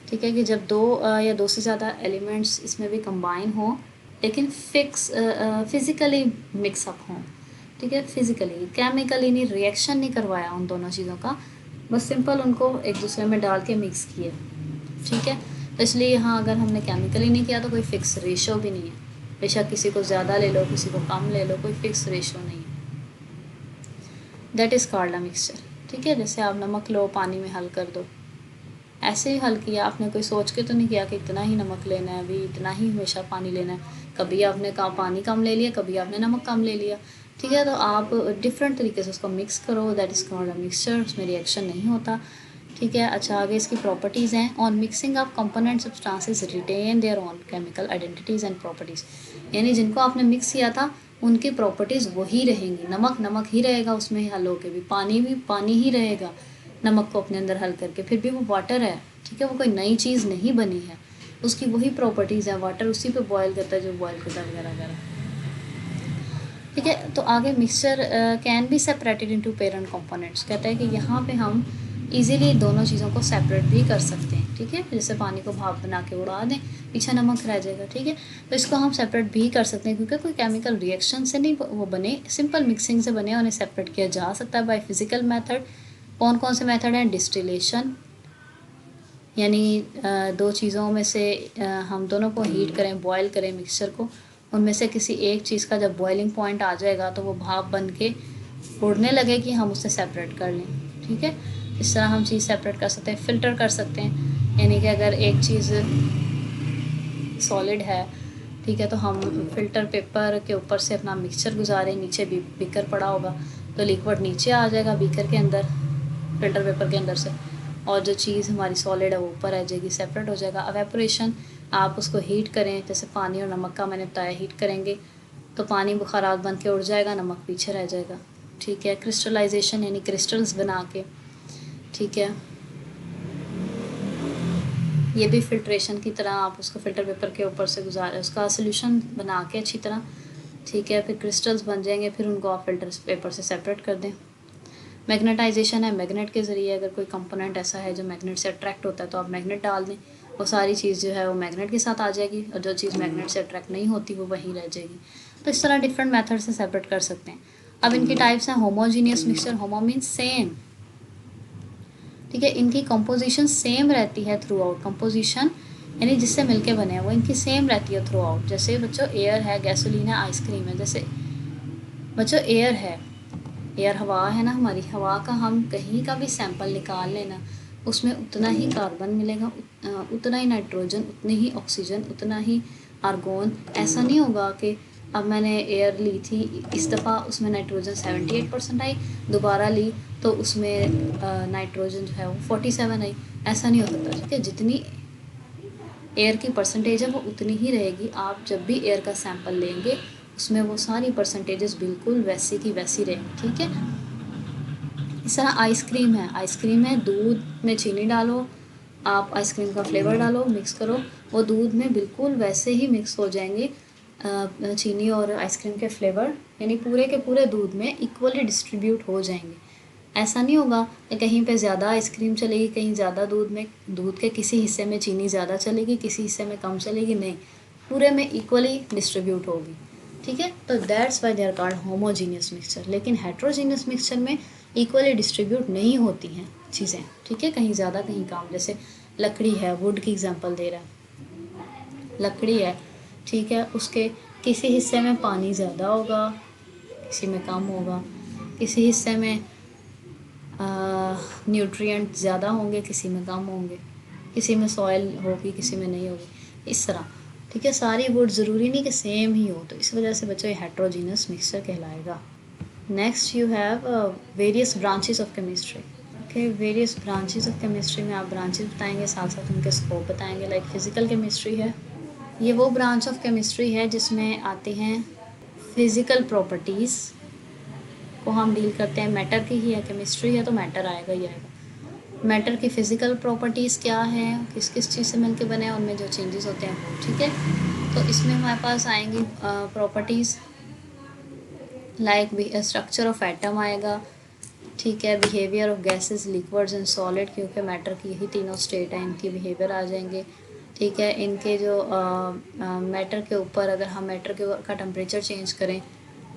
ठीक है, कि जब दो या दो से ज़्यादा एलिमेंट्स इसमें भी कंबाइन हों लेकिन फिज़िकली मिक्सअप हों, ठीक है। फिज़िकली, केमिकली नहीं, रिएक्शन नहीं करवाया उन दोनों चीज़ों का, बस सिंपल उनको एक दूसरे में डाल के मिक्स किए, ठीक है। तो इसलिए यहाँ अगर हमने केमिकली नहीं किया तो कोई फ़िक्स रेशो भी नहीं है, बेशक किसी को ज़्यादा ले लो किसी को कम ले लो, कोई फ़िक्स रेशो नहीं है। That is called a mixture, ठीक है। जैसे आप नमक लो पानी में हल कर दो, ऐसे ही हल किया, आपने कोई सोच के तो नहीं किया कि इतना ही नमक लेना है, अभी इतना ही हमेशा पानी लेना है। कभी आपने पानी कम ले लिया, कभी आपने नमक कम ले लिया, ठीक है। तो आप डिफरेंट तरीके से उसको मिक्स करो, that is called a mixture, उसमें रिएक्शन नहीं होता, ठीक है। अच्छा, आगे इसकी प्रॉपर्टीज़ हैं। On mixing of component substances retain their own chemical identities and properties, यानी जिनको आपने मिक्स किया था उनकी प्रॉपर्टीज़ वही रहेंगी। नमक नमक ही रहेगा उसमें हल होके भी पानी ही रहेगा नमक को अपने अंदर हल करके, फिर भी वो वाटर है, ठीक है। वो कोई नई चीज़ नहीं बनी है, उसकी वही प्रॉपर्टीज़ है, वाटर उसी पे बॉयल करता है जो बॉयल करता है वगैरह वगैरह, ठीक है। तो आगे mixture can be separated into parent components, कहता है कि यहाँ पे हम इजीली दोनों चीज़ों को सेपरेट भी कर सकते हैं, ठीक है। जैसे पानी को भाप बना के उड़ा दें, पीछे नमक रह जाएगा, ठीक है। तो इसको हम सेपरेट भी कर सकते हैं क्योंकि कोई केमिकल रिएक्शन से नहीं वो बने, सिंपल मिक्सिंग से बने, उन्हें सेपरेट किया जा सकता है बाय फिजिकल मेथड। कौन कौन से मेथड हैं? डिस्टिलेशन, यानी दो चीज़ों में से हम दोनों को हीट करें, बॉयल करें मिक्सचर को, उनमें से किसी एक चीज़ का जब बॉइलिंग पॉइंट आ जाएगा तो वो भाप बन के उड़ने लगे कि हम उसे सेपरेट कर लें, ठीक है। इस तरह हम चीज़ सेपरेट कर सकते हैं। फ़िल्टर कर सकते हैं, यानी कि अगर एक चीज़ सॉलिड है, ठीक है, तो हम फ़िल्टर पेपर के ऊपर से अपना मिक्सचर गुजारें, नीचे भी बीकर पड़ा होगा तो लिक्विड नीचे आ जाएगा बीकर के अंदर, फ़िल्टर पेपर के अंदर से, और जो चीज़ हमारी सॉलिड है वो ऊपर आ जाएगी, सेपरेट हो जाएगा। एवेपोरेशन, आप उसको हीट करें, जैसे पानी और नमक का मैंने बताया, हीट करेंगे तो पानी बुखारात बन के उड़ जाएगा, नमक पीछे रह जाएगा, ठीक है। क्रिस्टलाइजेशन, यानी क्रिस्टल्स बना के, ठीक है, ये भी फ़िल्ट्रेशन की तरह आप उसको फ़िल्टर पेपर के ऊपर से गुजारें, उसका सोल्यूशन बना के अच्छी तरह, ठीक है, फिर क्रिस्टल्स बन जाएंगे, फिर उनको आप फ़िल्टर पेपर से सेपरेट कर दें। मैग्नेटाइजेशन है, मैग्नेट के ज़रिए अगर कोई कंपोनेंट ऐसा है जो मैग्नेट से अट्रैक्ट होता है तो आप मैग्नेट डाल दें, वो सारी चीज़ जो है वो मैग्नेट के साथ आ जाएगी, और जो चीज़ मैग्नेट से अट्रैक्ट नहीं होती वो वहीं रह जाएगी। तो इस तरह डिफरेंट मेथड से सेपरेट कर सकते हैं। अब इनकी टाइप्स हैं। होमोजीनियस मिक्सचर, होमो मीन्स सेम, ठीक है, इनकी कंपोजिशन सेम रहती है थ्रू आउट। कंपोजिशन यानी जिससे मिलके बने हैं वो इनकी सेम रहती है थ्रू आउट। जैसे बच्चों एयर है, गैसोलीन है, आइसक्रीम है। जैसे बच्चों एयर है, एयर हवा है ना, हमारी हवा का हम कहीं का भी सैंपल निकाल लेना, उसमें उतना ही कार्बन मिलेगा, उतना ही नाइट्रोजन, उतनी ही ऑक्सीजन, उतना ही आर्गोन। ऐसा नहीं होगा कि अब मैंने एयर ली थी इस दफ़ा उसमें नाइट्रोजन 78% आई, दोबारा ली तो उसमें नाइट्रोजन जो है वो 47 आई, ऐसा नहीं हो सकता, ठीक है। जितनी एयर की परसेंटेज है वो उतनी ही रहेगी। आप जब भी एयर का सैंपल लेंगे उसमें वो सारी परसेंटेजेस बिल्कुल वैसी की वैसी रहेंगी, ठीक है। इस तरह आइसक्रीम है, आइसक्रीम है, दूध में चीनी डालो, आप आइसक्रीम का फ्लेवर डालो, मिक्स करो, वो दूध में बिल्कुल वैसे ही मिक्स हो जाएंगे चीनी और आइसक्रीम के फ्लेवर, यानी पूरे के पूरे दूध में इक्वली डिस्ट्रीब्यूट हो जाएंगे। ऐसा नहीं होगा कि कहीं पे ज़्यादा आइसक्रीम चलेगी, कहीं ज़्यादा दूध में, दूध के किसी हिस्से में चीनी ज़्यादा चलेगी, किसी हिस्से में कम चलेगी, नहीं, पूरे में इक्वली डिस्ट्रीब्यूट होगी, ठीक है। तो that's why they are called homogeneous mixture. लेकिन हेट्रोजीनियस मिक्सचर में इक्वली डिस्ट्रीब्यूट नहीं होती हैं चीज़ें, ठीक है, कहीं ज़्यादा कहीं कम। जैसे लकड़ी है, वुड की एग्जांपल दे रहा है, लकड़ी है, ठीक है, उसके किसी हिस्से में पानी ज़्यादा होगा, किसी में कम होगा, किसी हिस्से में न्यूट्रिएंट ज़्यादा होंगे, किसी में कम होंगे, किसी में सॉइल होगी, किसी में नहीं होगी, इस तरह। ठीक है, सारी वुड ज़रूरी नहीं कि सेम ही हो, तो इस वजह से बच्चों ये हेट्रोजीनस मिक्सचर कहलाएगा। Next you have various branches of chemistry. Okay, various branches of chemistry में आप ब्रांचेस बताएंगे, साथ साथ उनके स्कोप बताएंगे। लाइक फिज़िकल केमिस्ट्री है, ये वो ब्रांच ऑफ केमिस्ट्री है जिसमें आते हैं फिज़िकल प्रॉपर्टीज़ को हम डील करते हैं। मैटर की ही है, केमिस्ट्री है तो मैटर आएगा ही आएगा। मैटर की फ़िज़िकल प्रॉपर्टीज़ क्या हैं, किस किस चीज़ से मिलके बने हैं, उनमें जो चेंजेस होते हैं वो, ठीक है। तो इसमें हमारे पास आएंगी properties like structure of atom आएगा, ठीक है। Behaviour of gases, liquids and solid, क्योंकि मैटर की यही तीनों स्टेट हैं, इनकी बिहेवियर आ जाएंगे, ठीक है। इनके जो मैटर के ऊपर अगर हम मैटर का टेम्परेचर चेंज करें,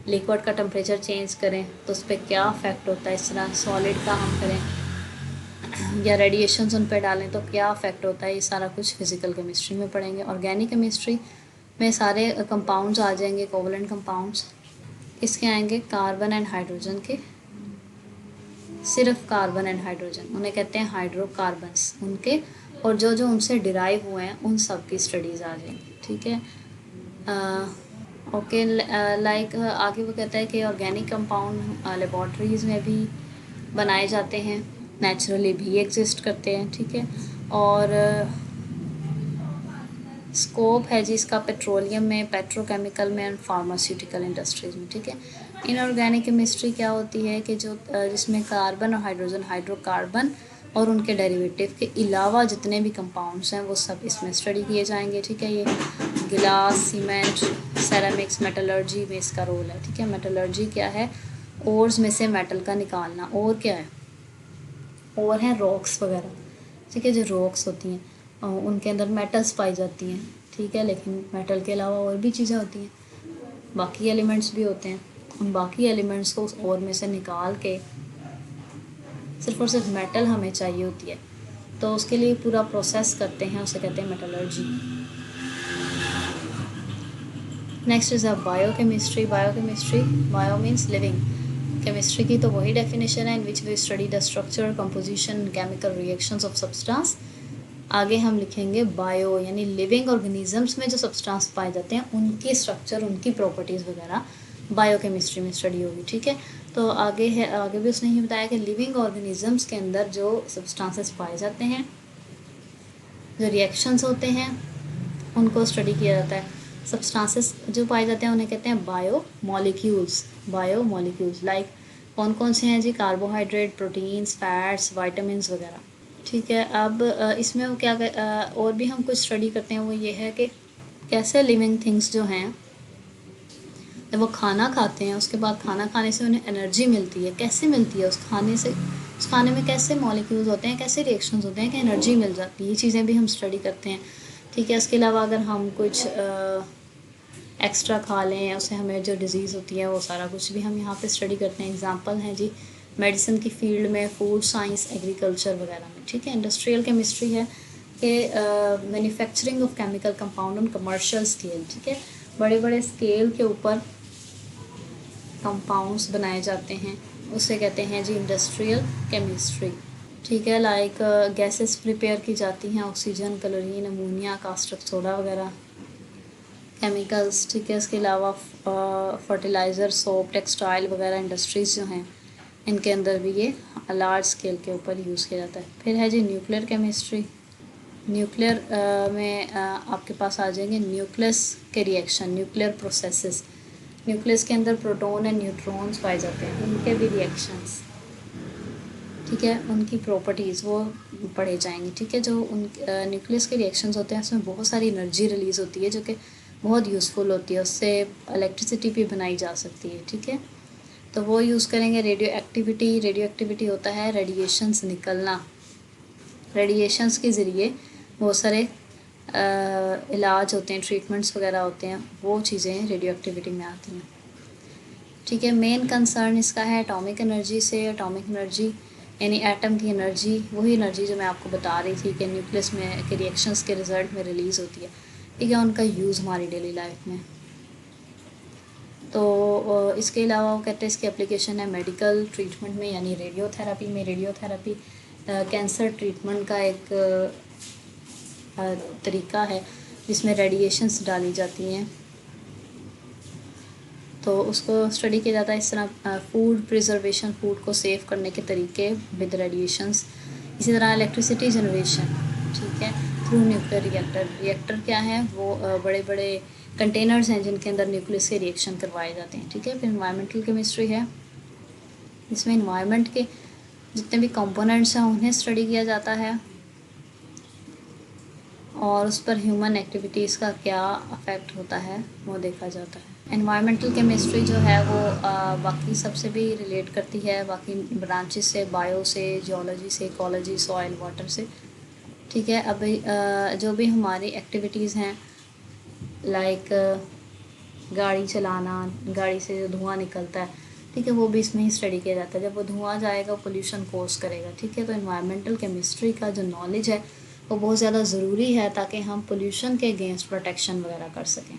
लिक्विड का टेम्परेचर चेंज करें तो उस पर क्या इफ़ेक्ट होता है, इस तरह सॉलिड का हम करें या रेडिएशंस उन पर डालें तो क्या इफ़ेक्ट होता है, ये सारा कुछ फिज़िकल केमिस्ट्री में पढ़ेंगे। ऑर्गेनिक केमिस्ट्री में सारे कंपाउंड्स आ जाएंगे, कोवलेंट कंपाउंड्स। इसके आएंगे कार्बन एंड हाइड्रोजन के, सिर्फ कार्बन एंड हाइड्रोजन, उन्हें कहते हैं हाइड्रोकार्बन्स उनके, और जो जो उनसे डिराइव हुए हैं उन सब की स्टडीज़ आ जाएंगी, ठीक है। ओके, लाइक आगे वो कहता है कि ऑर्गेनिक कंपाउंड लेबॉर्ट्रीज़ में भी बनाए जाते हैं, नेचुरली भी एग्जिस्ट करते हैं, ठीक है। और स्कोप है जी इसका पेट्रोलियम में, पेट्रोकेमिकल में एंड फार्मास्यूटिकल इंडस्ट्रीज़ में, ठीक है। इनऑर्गेनिक केमिस्ट्री क्या होती है कि जो जिसमें कार्बन और हाइड्रोजन, हाइड्रोकार्बन और उनके डेरिवेटिव के अलावा जितने भी कंपाउंड्स हैं वो सब इसमें स्टडी किए जाएंगे, ठीक है। ये गिलास, सीमेंट, सेरामिक्स, मेटलर्जी में इसका रोल है, ठीक है। मेटलर्जी क्या है, ओर्स में से मेटल का निकालना। और क्या है, और हैं रॉक्स वगैरह, ठीक है। जो रॉक्स होती हैं उनके अंदर मेटल्स पाई जाती हैं, ठीक है। लेकिन मेटल के अलावा और भी चीज़ें होती हैं, बाकी एलिमेंट्स भी होते हैं। उन बाकी एलिमेंट्स को उस और में से निकाल के सिर्फ और सिर्फ मेटल हमें चाहिए होती है, तो उसके लिए पूरा प्रोसेस करते हैं, उसे कहते हैं metallurgy. Next is a biochemistry. Biochemistry, bio means living, chemistry की तो वही डेफिनेशन है, in which we study the structure, composition, chemical reactions of substance. आगे हम लिखेंगे बायो यानी लिविंग ऑर्गेनिजम्स में जो सब्सटेंस पाए जाते हैं उनकी स्ट्रक्चर, उनकी प्रॉपर्टीज़ वगैरह बायोकेमिस्ट्री में स्टडी होगी, ठीक है। तो आगे है, आगे भी उसने ही बताया कि लिविंग ऑर्गेनिजम्स के अंदर जो सब्सटेंसेस पाए जाते हैं, जो रिएक्शंस होते हैं, उनको स्टडी किया जाता है। सब्सटेंसेस जो पाए जाते हैं उन्हें कहते हैं bio molecules. Bio molecules like कौन कौन से हैं जी, कार्बोहाइड्रेट, प्रोटीन्स, फैट्स, वाइटामिन्स वगैरह, ठीक है। अब इसमें वो क्या और भी हम कुछ स्टडी करते हैं, वो ये है कि कैसे लिविंग थिंग्स जो हैं जब वो खाना खाते हैं, उसके बाद खाना खाने से उन्हें एनर्जी मिलती है, कैसे मिलती है उस खाने से, उस खाने में कैसे मॉलिक्यूल्स होते हैं, कैसे रिएक्शंस होते हैं कि एनर्जी मिल जाती है, ये चीज़ें भी हम स्टडी करते हैं, ठीक है। इसके अलावा अगर हम कुछ एक्स्ट्रा खा लें, उससे हमें जो डिज़ीज़ होती है वो सारा कुछ भी हम यहाँ पे स्टडी करते हैं। एग्जांपल हैं जी मेडिसिन की फील्ड में, फूड साइंस, एग्रीकल्चर वगैरह में, ठीक है। इंडस्ट्रियल केमिस्ट्री है कि manufacturing of chemical compound on commercial scale, ठीक है। बड़े बड़े स्केल के ऊपर कंपाउंड्स बनाए जाते हैं, उसे कहते हैं जी इंडस्ट्रियल केमिस्ट्री, ठीक है। लाइक गैसेस प्रिपेयर की जाती हैं, oxygen, chlorine, ammonia, caustic soda वगैरह केमिकल्स, ठीक है। इसके अलावा फर्टिलाइज़र, सोप, टेक्सटाइल वगैरह इंडस्ट्रीज़ जो हैं इनके अंदर भी ये लार्ज स्केल के ऊपर यूज़ किया जाता है। फिर है जी न्यूक्लियर केमिस्ट्री। न्यूक्लियर में आपके पास आ जाएंगे न्यूक्लियस के रिएक्शन, न्यूक्लियर प्रोसेसेस। न्यूक्लियस के अंदर प्रोटॉन एंड न्यूट्रॉन्स पाए जाते हैं, उनके भी रिएक्शंस, ठीक है, उनकी प्रॉपर्टीज़ वो पढ़े जाएंगे, ठीक है। जो उन न्यूक्लियस के रिएक्शंस होते हैं उसमें बहुत सारी एनर्जी रिलीज़ होती है जो कि बहुत यूज़फुल होती है, उससे इलेक्ट्रिसिटी भी बनाई जा सकती है, ठीक है। तो वो यूज़ करेंगे। रेडियो एक्टिविटी, रेडियो एक्टिविटी होता है रेडिएशंस निकलना, रेडिएशंस के ज़रिए बहुत सारे इलाज होते हैं, ट्रीटमेंट्स वगैरह होते हैं, वो चीज़ें रेडियो एक्टिविटी में आती हैं, ठीक है। मेन कंसर्न इसका है एटॉमिक एनर्जी से। एटॉमिक एनर्जी यानी एटम की एनर्जी, वही एनर्जी जो मैं आपको बता रही थी कि न्यूक्लियस में के रिएक्शंस के रिज़ल्ट में रिलीज़ होती है, ठीक है, उनका यूज़ हमारी डेली लाइफ में। तो इसके अलावा वो कहते हैं इसकी एप्लीकेशन है मेडिकल ट्रीटमेंट में यानी रेडियोथेरेपी में। रेडियोथेरेपी कैंसर ट्रीटमेंट का एक तरीका है जिसमें रेडिएशंस डाली जाती हैं, तो उसको स्टडी किया जाता है। इस तरह फूड प्रिजर्वेशन, फूड को सेव करने के तरीके विद रेडिएशंस। इसी तरह इलेक्ट्रिसिटी जनरेशन, ठीक है, थ्रू न्यूक्लियर रिएक्टर। रिएक्टर क्या है, वो बड़े बड़े कंटेनर्स हैं जिनके अंदर न्यूक्लियस के रिएक्शन करवाए जाते हैं, ठीक है। फिर इन्वायरमेंटल केमिस्ट्री है, इसमें इन्वायरमेंट के जितने भी कंपोनेंट्स हैं उन्हें स्टडी किया जाता है और उस पर ह्यूमन एक्टिविटीज़ का क्या अफेक्ट होता है वो देखा जाता है। एनवायरमेंटल केमिस्ट्री जो है वो बाकी सबसे भी रिलेट करती है, बाकी ब्रांचेस से, बायो से, जियोलॉजी से, इकोलॉजी, सॉइल, वाटर से, ठीक है। अब जो भी हमारी एक्टिविटीज़ हैं, लाइक गाड़ी चलाना, गाड़ी से जो धुआं निकलता है, ठीक है, वो भी इसमें ही स्टडी किया जाता है। जब वो धुआं जाएगा पोल्यूशन कोज करेगा, ठीक है। तो एनवायरमेंटल केमिस्ट्री का जो नॉलेज है वो बहुत ज़्यादा ज़रूरी है ताकि हम पोल्यूशन के अगेंस्ट प्रोटेक्शन वगैरह कर सकें।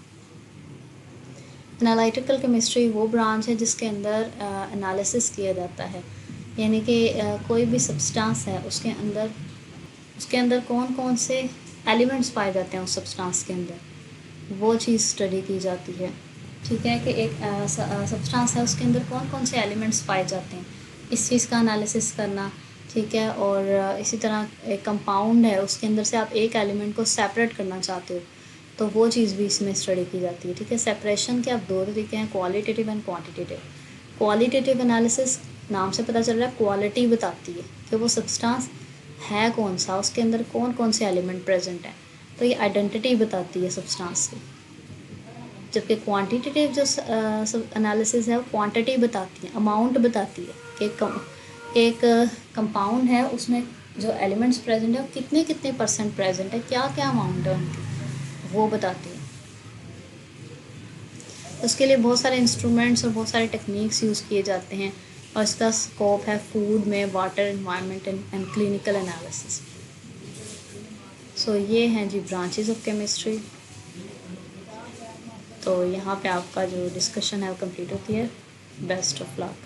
एनालिटिकल केमिस्ट्री वो ब्रांच है जिसके अंदर एनालिसिस किया जाता है, यानी कि कोई भी सब्सटेंस है उसके अंदर कौन कौन से एलिमेंट्स पाए जाते हैं उस सब्सटेंस के अंदर, वो चीज़ स्टडी की जाती है, ठीक है। कि एक सब्सटेंस है उसके अंदर कौन कौन से एलिमेंट्स पाए जाते हैं, इस चीज़ का एनालिसिस करना, ठीक है। और इसी तरह एक कंपाउंड है, उसके अंदर से आप एक एलिमेंट को सेपरेट करना चाहते हो, तो वो चीज़ भी इसमें स्टडी की जाती है, ठीक है। सेपरेशन के अब दो तरीके हैं, qualitative and quantitative. Qualitative analysis नाम से पता चल रहा है, क्वालिटी बताती है कि वो सब्सटेंस है कौन सा, उसके अंदर कौन कौन से एलिमेंट प्रेजेंट हैं, तो ये आइडेंटिटी बताती है सब्सटेंस की। जबकि क्वांटिटेटिव जो एनालिसिस है वो क्वांटिटी बताती है, अमाउंट बताती है कि एक कंपाउंड है उसमें जो एलिमेंट्स प्रेजेंट है वो कितने कितने % प्रेजेंट है, क्या क्या अमाउंट है उनकी, वो बताती है। उसके लिए बहुत सारे इंस्ट्रूमेंट्स और बहुत सारे टेक्निक्स यूज़ किए जाते हैं और इसका स्कोप है फूड में, water, environment and clinical analysis. So ये हैं जी ब्रांचेस ऑफ केमिस्ट्री। तो यहाँ पे आपका जो डिस्कशन है वो कंप्लीट होती है। Best of luck.